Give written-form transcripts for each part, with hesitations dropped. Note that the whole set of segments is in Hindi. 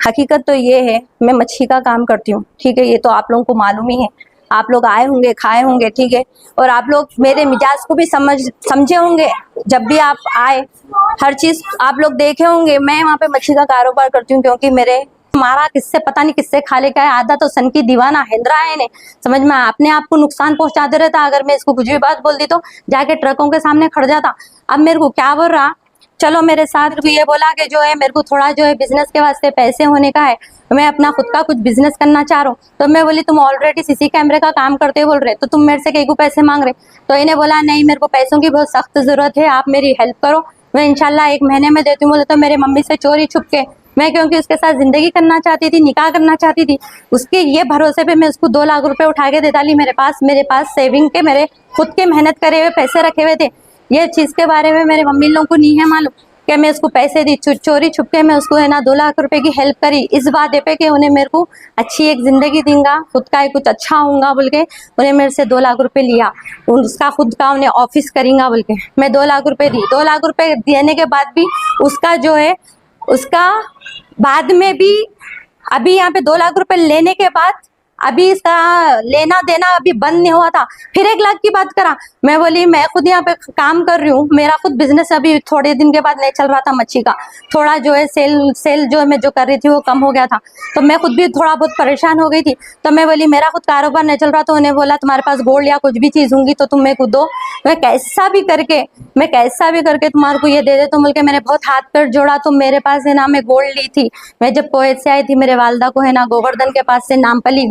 हकीकत तो ये है, मैं मच्छी का काम करती हूँ, ठीक है। ये तो आप लोगों को मालूम ही है, आप लोग आए होंगे, खाए होंगे, ठीक है। और आप लोग मेरे मिजाज को भी समझे होंगे। जब भी आप आए, हर चीज आप लोग देखे होंगे। मैं वहाँ पे मच्छी का कारोबार करती हूँ क्योंकि मेरे मारा किससे पता नहीं किससे खा लेकर आधा तो सन की दीवाना हिंद्रा है ने, समझ में अपने आप को नुकसान पहुंचाते रहता। अगर मैं इसको कुछ भी बात बोल दी तो जाके ट्रकों के सामने खड़ जाता। अब मेरे को क्या बोल रहा, चलो मेरे साथ ये बोला कि जो है मेरे को थोड़ा जो है बिजनेस के वास्ते पैसे होने का है, मैं अपना खुद का कुछ बिजनेस करना चाह रहा हूँ। तो मैं बोली तुम ऑलरेडी सीसी कैमरे का काम करते बोल रहे, तो तुम मेरे से कहीं को पैसे मांग रहे। तो इन्हें बोला नहीं, मेरे को पैसों की बहुत सख्त जरूरत है, आप मेरी हेल्प करो, मैं इंशाल्लाह 1 महीने में देती हूँ। बोले तो मेरे मम्मी से चोरी छुप के, मैं क्योंकि उसके साथ जिंदगी करना चाहती थी, निकाह करना चाहती थी, उसके ये भरोसे पे मैं उसको 2 लाख रुपए उठा के दे डाली। मेरे पास सेविंग के, मेरे खुद के मेहनत करे हुए पैसे रखे हुए थे। ये चीज के बारे में मेरे मम्मी लोगों को नहीं है मालूम कि मैं उसको पैसे दी, चोरी छुपके मैं उसको है ना 2 लाख रुपए की हेल्प करी, इस वादे पे कि उन्हें मेरे को अच्छी एक जिंदगी दूंगा, खुद का कुछ अच्छा होऊंगा बोल के उन्हें मेरे से 2 लाख रुपए लिया। उसका खुद का उन्हें ऑफिस करेंगा बोल के मैं 2 लाख रुपए दी। 2 लाख रुपए देने के बाद भी उसका जो है, उसका बाद में भी अभी यहाँ पे 2 लाख रुपए लेने के बाद अभी इसका लेना देना अभी बंद नहीं हुआ था, फिर 1 लाख की बात करा। मैं बोली मैं खुद यहाँ पे काम कर रही हूँ, मेरा खुद बिजनेस अभी थोड़े दिन के बाद नहीं चल रहा था मच्छी का, थोड़ा जो है सेल जो मैं जो कर रही थी वो कम हो गया था, तो मैं खुद भी थोड़ा बहुत परेशान हो गई थी। तो मैं बोली मेरा खुद कारोबार नहीं चल रहा, तो उन्हें बोला तुम्हारे पास गोल्ड या कुछ भी चीज होंगी तो तुम मेरे को दो, मैं कैसा भी करके तुम्हारे को ये दे दे। तो बोल के मैंने बहुत हाथ पैर जोड़ा, तो मेरे पास है ना मैं गोल्ड ली थी। मैं जब कोयत से आई थी, मेरे वालदा को है ना गोवर्धन के पास से, नामपली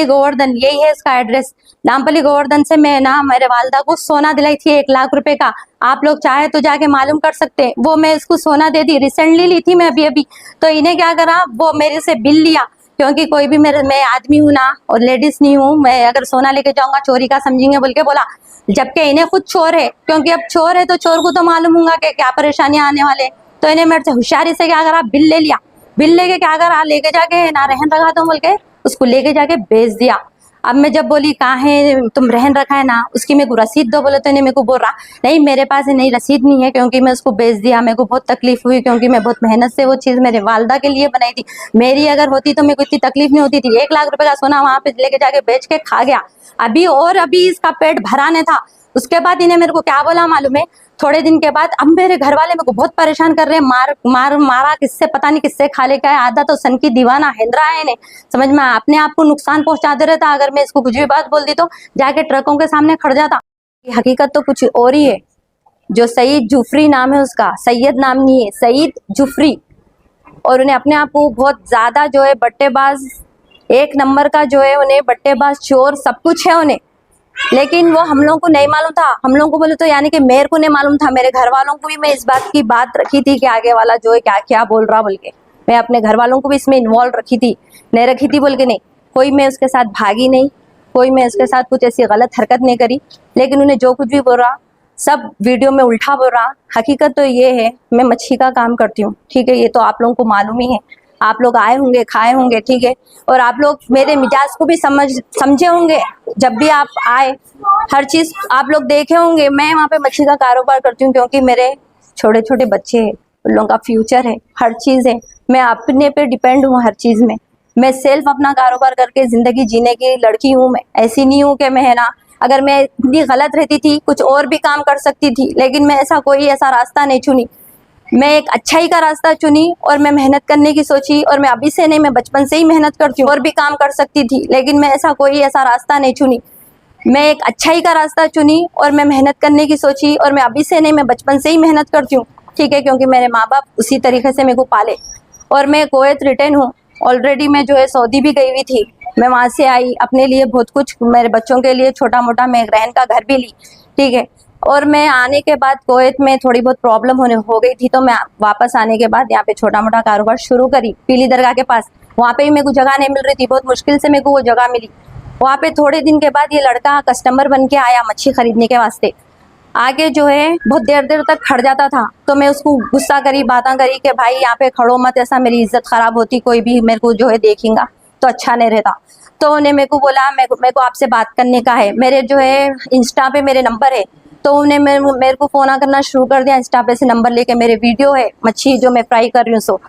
गोवर्धन यही है इसका एड्रेस। नामपली गोवर्धन से मैं ना मेरे वालदा को सोना दिलाई थी 1 लाख रुपए का, आप लोग चाहे तो जाके मालूम कर सकते हैं। वो मैं इसको सोना दे दी, रिसेंटली ली थी मैं अभी। तो इन्हें क्या करा, वो मेरे से बिल लिया, क्योंकि कोई भी मैं आदमी हूँ ना और लेडीज नहीं हूँ, मैं अगर सोना लेके जाऊंगा चोरी का समझेंगे बोल के बोला। जबकि इन्हें खुद चोर है, क्योंकि अब चोर है तो चोर को तो मालूम होगा कि क्या परेशानियां आने वाले। तो इन्हें मेरे से होशियारी से क्या करा, बिल ले लिया, बिल लेके क्या करा, लेके जाके ना रहन रखा तो बोल के उसको लेके जाके बेच दिया। अब मैं जब बोली कहाँ है तुम रहन रखा है ना, उसकी मेरे को रसीद दो, बोले तो इन्हें मेरे को बोल रहा नहीं मेरे पास नहीं रसीद नहीं है, क्योंकि मैं उसको बेच दिया। मेरे को बहुत तकलीफ हुई, क्योंकि मैं बहुत मेहनत से वो चीज मेरे वालदा के लिए बनाई थी, मेरी अगर होती तो मेरे को इतनी तकलीफ नहीं होती थी। 1 लाख रुपए का सोना वहां पे लेके जाके बेच के खा गया। अभी इसका पेट भराने था। उसके बाद इन्हें मेरे को क्या बोला मालूम है, थोड़े दिन के बाद अब मेरे घर वाले मेरे को बहुत परेशान कर रहे हैं, मारा किससे पता नहीं किससे खा लेकर आया, आधा तो सन की दीवाना हिंद्रा है ने, समझ में अपने आप को नुकसान पहुंचाते रहता। अगर मैं इसको कुछ भी बात बोल दी तो जाके ट्रकों के सामने खड़ जाता। हकीकत तो कुछ और ही है। जो सईद जुफरी नाम है उसका, सैयद नाम नहीं है, सईद जुफरी। और उन्हें अपने आप को बहुत ज्यादा जो है बट्टेबाज, 1 नंबर का जो है उन्हें बट्टेबाज चोर सब कुछ है उन्हें, लेकिन वो हम लोगों को नहीं मालूम था। हम लोगों को बोले तो यानी कि मेरे को नहीं मालूम था, मेरे घर वालों को भी मैं इस बात की बात रखी थी कि आगे वाला जो है क्या क्या बोल रहा बोल के, मैं अपने घर वालों को भी इसमें इन्वॉल्व रखी थी, नहीं रखी थी बोल के नहीं, कोई मैं उसके साथ भागी नहीं, कोई मैं उसके साथ कुछ ऐसी गलत हरकत नहीं करी। लेकिन उन्हें जो कुछ भी बोल रहा सब वीडियो में उल्टा बोल रहा। हकीकत तो ये है, मैं मच्छी का काम करती हूँ, ठीक है। ये तो आप लोगों को मालूम ही है, आप लोग आए होंगे, खाए होंगे, ठीक है। और आप लोग मेरे मिजाज को भी समझे होंगे। जब भी आप आए, हर चीज आप लोग देखे होंगे। मैं वहाँ पे मच्छी का कारोबार करती हूँ क्योंकि मेरे छोटे छोटे बच्चे हैं, उन लोगों का फ्यूचर है, हर चीज है। मैं अपने पे डिपेंड हूँ हर चीज में। मैं सेल्फ अपना कारोबार करके जिंदगी जीने की लड़की हूँ। मैं ऐसी नहीं हूँ कि मैं है ना, अगर मैं इतनी गलत रहती थी कुछ और भी काम कर सकती थी, लेकिन मैं ऐसा रास्ता नहीं चुनी। मैं एक अच्छाई का रास्ता चुनी और मैं मेहनत करने की सोची। और मैं अभी से नहीं, मैं बचपन से ही मेहनत करती हूँ, और भी काम कर सकती थी, लेकिन मैं ऐसा रास्ता नहीं चुनी। मैं एक अच्छाई का रास्ता चुनी और मैं मेहनत करने की सोची। और मैं अभी से नहीं, मैं बचपन से ही मेहनत करती हूँ, ठीक है, क्योंकि मेरे माँ बाप उसी तरीके से मेरे को पाले। और मैं कुवैत रिटर्न हूँ ऑलरेडी। मैं जो है सऊदी भी गई हुई थी, मैं वहाँ से आई, अपने लिए बहुत कुछ, मेरे बच्चों के लिए छोटा मोटा मैं रहन का घर भी ली, ठीक है। और मैं आने के बाद कुवैत में थोड़ी बहुत प्रॉब्लम हो गई थी, तो मैं वापस आने के बाद यहाँ पे छोटा मोटा कारोबार शुरू करी पीली दरगाह के पास। वहाँ पे भी मेरे को जगह नहीं मिल रही थी, बहुत मुश्किल से मेरे को वो जगह मिली। वहाँ पे थोड़े दिन के बाद ये लड़का कस्टमर बन के आया मच्छी खरीदने के वास्ते। आगे जो है बहुत देर तक खड़ जाता था, तो मैं उसको गुस्सा करी, बातें करी कि भाई यहाँ पे खड़ो मत, ऐसा मेरी इज्जत खराब होती, कोई भी मेरे को जो है देखेगा तो अच्छा नहीं रहता। तो उन्हें मेरे को बोला मेरे को आपसे बात करने का है, मेरे जो है इंस्टा पे मेरे नंबर है। तो उन्हें मेरे को फोन करना शुरू कर दिया इंस्टा पे से नंबर लेके। मेरे वीडियो है मच्छी जो मैं फ्राई कर रही हूँ, सो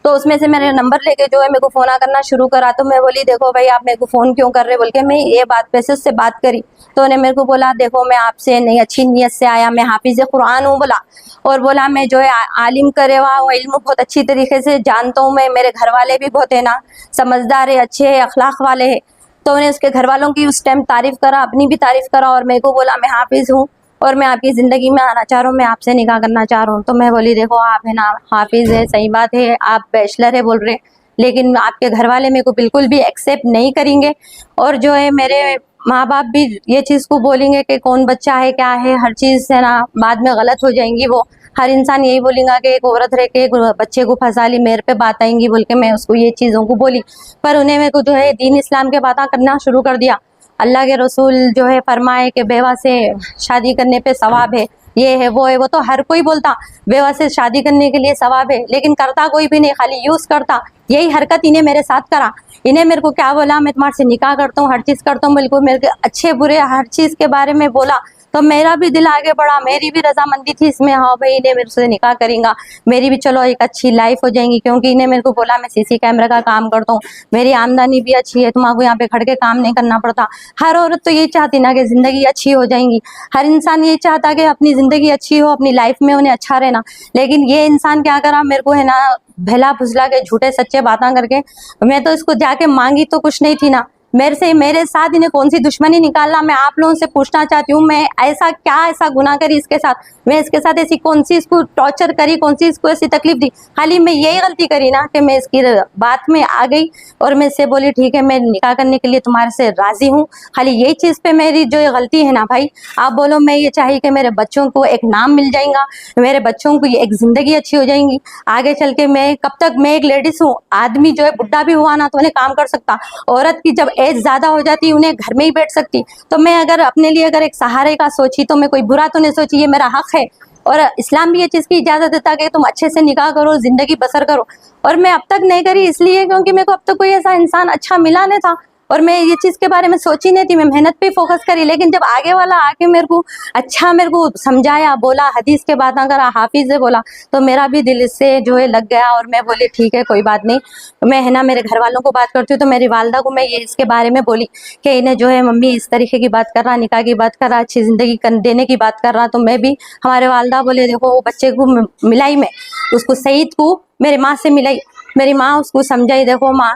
तो उसमें से मेरे नंबर लेके जो है मेरे को फोन करना शुरू करा। तो मैं बोली देखो भाई आप मेरे को फोन क्यों कर रहे बोल के मैं ये बात पे से उससे बात करी। तो उन्हें मेरे को बोला देखो मैं आपसे नहीं अच्छी नीयत से आया, मैं हाफिज कुरान हूँ बोला, और बोला मैं जो है आलिम करे हुआ इल्म बहुत अच्छी तरीके से जानता हूँ मैं, मेरे घर वाले भी बहुत है ना समझदार है, अच्छे है, अखलाक वाले है। तो उन्हें उसके घर वालों की उस टाइम तारीफ करा, अपनी भी तारीफ करा, और मेरे को बोला मैं हाफिज हूँ और मैं आपकी ज़िंदगी में आना चाह रहा हूँ, मैं आपसे निकाह करना चाह रहा हूँ। तो मैं बोली देखो आप है ना हाफिज है, सही बात है, आप बैचलर है बोल रहे, लेकिन आपके घर वाले मेरे को बिल्कुल भी एक्सेप्ट नहीं करेंगे, और जो है मेरे माँ बाप भी ये चीज़ को बोलेंगे कि कौन बच्चा है क्या है, हर चीज़ है ना बाद में गलत हो जाएंगी। वो हर इंसान यही बोलेगा कि एक औरत रह के एक बच्चे को फंसा ली, मेरे पे बात आएंगी बोल के मैं उसको ये चीज़ों को बोली। पर उन्हें मेरे को जो है दीन इस्लाम के बातें करना शुरू कर दिया। अल्लाह के रसूल जो है फरमाए कि बेवा से शादी करने पे सवाब है, ये है वो है, वो तो हर कोई बोलता बेवा से शादी करने के लिए सवाब है, लेकिन करता कोई भी नहीं, खाली यूज़ करता। यही हरकत इन्हें मेरे साथ करा। इन्हें मेरे को क्या बोला मैं तुम्हारे से निकाह करता हूँ, हर चीज़ करता हूँ, बिल्कुल मेरे को अच्छे बुरे हर चीज़ के बारे में बोला। तो मेरा भी दिल आगे बढ़ा, मेरी भी रजामंदी थी इसमें, हाँ भाई इन्हें मेरे से निकाह करेंगा, मेरी भी चलो एक अच्छी लाइफ हो जाएंगी, क्योंकि इन्हें मेरे को बोला मैं सीसी कैमरे का काम करता हूँ, मेरी आमदनी भी अच्छी है, तुम्हारे यहाँ पे खड़ के काम नहीं करना पड़ता। हर औरत तो यही चाहती ना कि ज़िंदगी अच्छी हो जाएंगी, हर इंसान यही चाहता कि अपनी ज़िंदगी अच्छी हो, अपनी लाइफ में उन्हें अच्छा रहना। लेकिन ये इंसान क्या करा, मेरे को है ना भला फुसला के झूठे सच्चे बातें करके, मैं तो इसको जाके मांगी तो कुछ नहीं थी ना, मेरे साथ इन्हें कौन सी दुश्मनी निकालना। मैं आप लोगों से पूछना चाहती हूँ, मैं ऐसा गुनाह करी इसके साथ, मैं इसके साथ ऐसी कौन सी इसको टॉर्चर करी, कौन सी इसको ऐसी तकलीफ दी। खाली मैं यही गलती करी ना कि मैं इसकी बात में आ गई और मैं इससे बोली ठीक है मैं निकाह करने के लिए तुम्हारे से राजी हूँ। खाली यही चीज़ पे मेरी जो ये गलती है ना भाई, आप बोलो मैं ये चाहिए कि मेरे बच्चों को एक नाम मिल जाएगा, मेरे बच्चों को एक ज़िंदगी अच्छी हो जाएंगी आगे चल के। मैं कब तक, मैं एक लेडीज़ हूँ, आदमी जो है बुढ़ा भी हुआ ना तो उन्हें काम कर सकता, औरत की जब एज ज़्यादा हो जाती उन्हें घर में ही बैठ सकती। तो मैं अगर अपने लिए अगर एक सहारे का सोची तो मैं कोई बुरा तो नहीं सोची, ये मेरा हक है। और इस्लाम भी ये चीज़ की इजाज़त देता कि तुम अच्छे से निकाह करो, ज़िंदगी बसर करो। और मैं अब तक नहीं करी इसलिए क्योंकि मेरे को अब तक कोई ऐसा इंसान अच्छा मिला नहीं था, और मैं ये चीज़ के बारे में सोची नहीं थी, मैं मेहनत पे फोकस करी। लेकिन जब आगे वाला आके मेरे को समझाया, बोला, हदीस के बातें करा, हाफिज़ है बोला, तो मेरा भी दिल इससे जो है लग गया। और मैं बोली ठीक है कोई बात नहीं, मैं है ना मेरे घर वालों को बात करती हूँ। तो मेरी वालदा को मैं ये इसके बारे में बोली कि इन्हें जो है मम्मी इस तरीके की बात कर रहा, निकाह की बात कर रहा, अच्छी ज़िंदगी देने की बात कर रहा। तो मैं भी, हमारे वालदा बोले देखो वो बच्चे को मिलाई, मैं उसको सईद को मेरी माँ से मिलाई, मेरी माँ उसको समझाई, देखो माँ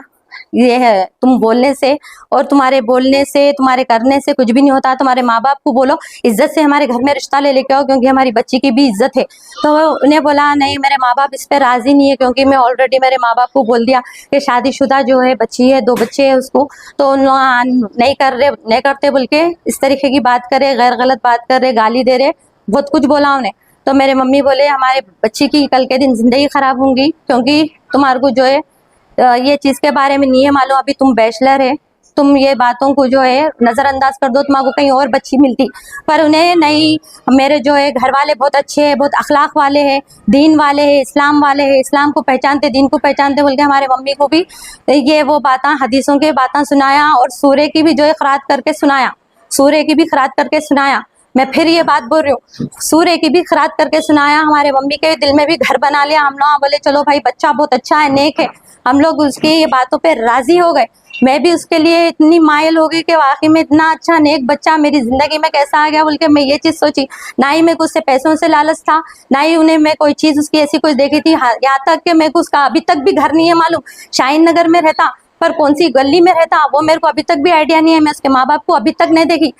ये है, तुम बोलने से और तुम्हारे बोलने से, तुम्हारे करने से कुछ भी नहीं होता। तुम्हारे माँ बाप को बोलो इज्जत से हमारे घर में रिश्ता ले लेके आओ, क्योंकि हमारी बच्ची की भी इज्जत है। तो उन्हें बोला नहीं मेरे माँ बाप इस पे राजी नहीं है, क्योंकि मैं ऑलरेडी मेरे माँ बाप को बोल दिया कि शादीशुदा जो है बच्ची है, 2 बच्चे हैं उसको, तो उन लोग नहीं करते बोल के इस तरीके की बात करे, गैर गलत बात कर रहे, गाली दे रहे, बहुत कुछ बोला उन्हें। तो मेरे मम्मी बोले हमारे बच्ची की कल के दिन जिंदगी खराब होंगी, क्योंकि तुम्हारे को जो है ये चीज़ के बारे में नहीं है मालूम, अभी तुम बैचलर है, तुम ये बातों को जो है नज़रअंदाज कर दो, तुम्हारे को कहीं और बच्ची मिलती। पर उन्हें नहीं, मेरे जो है घर वाले बहुत अच्छे हैं, बहुत अखलाक वाले हैं, दीन वाले हैं, इस्लाम वाले हैं, इस्लाम को पहचानते, दीन को पहचानते बोल के हमारे मम्मी को भी ये वो बातें, हदीसों की बातें सुनाया, और सूरे की भी जो है खरात करके सुनाया, सूरे की भी खरात करके सुनाया। मैं फिर ये बात बोल रही हूँ, सूर्य की भी खरात करके सुनाया। हमारे मम्मी के दिल में भी घर बना लिया। हम लोग बोले चलो भाई बच्चा बहुत अच्छा है, नेक है, हम लोग उसकी ये बातों पे राजी हो गए। मैं भी उसके लिए इतनी मायल हो गई कि वाकई में इतना अच्छा नेक बच्चा मेरी जिंदगी में कैसा आ गया बोल के मैं ये चीज़ सोची। ना ही मेरे को उससे पैसों से लालच था, ना ही उन्हें मैं कोई चीज़ उसकी ऐसी कुछ देखी थी। यहाँ तक कि मेरे को उसका अभी तक भी घर नहीं है मालूम, शाहीन नगर में रहता, पर कौन सी गली में रहता वो मेरे को अभी तक भी आइडिया नहीं है। मैं उसके माँ बाप को अभी तक नहीं देखी।